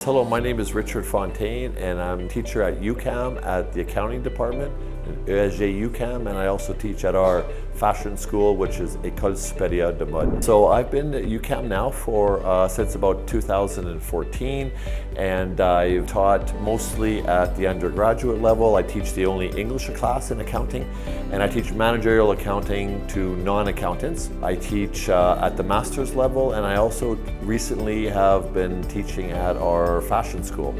Hello, my name is Richard Fontaine and I'm a teacher at UQAM at the accounting department, UEH-ISB, and I also teach at our fashion school, which is École Supérieure de Mode. So I've been at UQAM now since about 2014, and I've taught mostly at the undergraduate level. I teach the only English class in accounting, and I teach managerial accounting to non-accountants. I teach at the master's level, and I also recently have been teaching at our fashion school.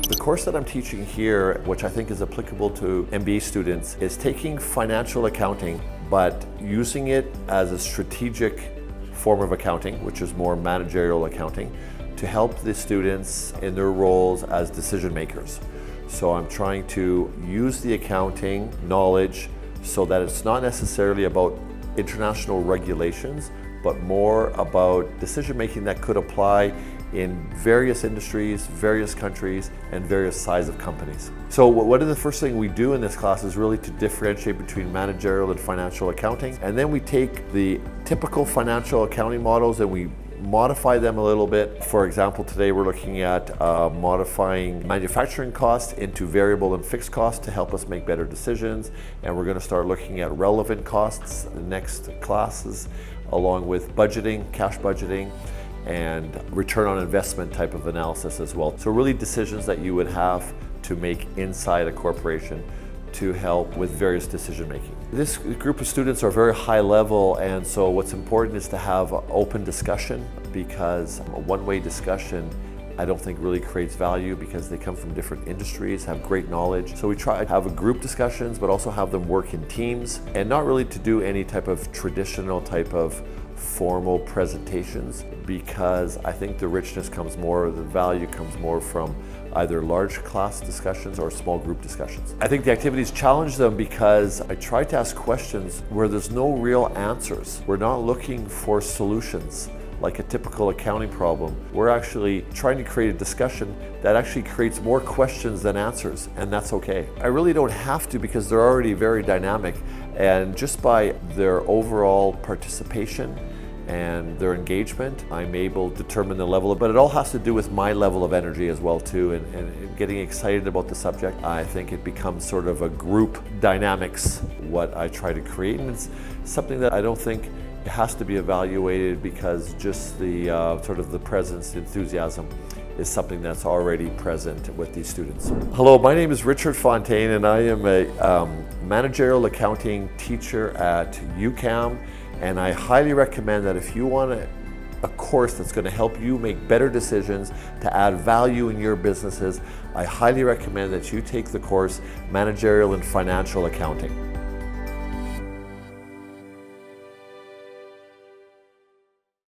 The course that I'm teaching here, which I think is applicable to MBA students, is taking financial accounting but using it as a strategic form of accounting, which is more managerial accounting, to help the students in their roles as decision makers. So I'm trying to use the accounting knowledge so that it's not necessarily about international regulations, but more about decision making that could apply in various industries, various countries, and various size of companies. So what are the first thing we do in this class is really to differentiate between managerial and financial accounting. And then we take the typical financial accounting models and we modify them a little bit. For example, today we're looking at modifying manufacturing costs into variable and fixed costs to help us make better decisions. And we're going to start looking at relevant costs in the next classes, along with budgeting, cash budgeting, and return on investment type of analysis as well. So really decisions that you would have to make inside a corporation to help with various decision making. This group of students are very high level, and so what's important is to have open discussion, because a one-way discussion I don't think really creates value, because they come from different industries, have great knowledge. So we try to have group discussions, but also have them work in teams, and not really to do any type of traditional type of formal presentations, because I think the richness comes more, the value comes more from either large class discussions or small group discussions. I think the activities challenge them because I try to ask questions where there's no real answers. We're not looking for solutions like a typical accounting problem. We're actually trying to create a discussion that actually creates more questions than answers, and that's okay. I really don't have to, because they're already very dynamic, and just by their overall participation and their engagement, I'm able to determine the level, but it all has to do with my level of energy as well too, and getting excited about the subject. I think it becomes sort of a group dynamics, what I try to create, and it's something that I don't think it has to be evaluated, because just the sort of the presence, the enthusiasm is something that's already present with these students. Hello, my name is Richard Fontaine, and I am a managerial accounting teacher at UQAM, and I highly recommend that if you want a course that's going to help you make better decisions, to add value in your businesses, I highly recommend that you take the course Managerial and Financial Accounting.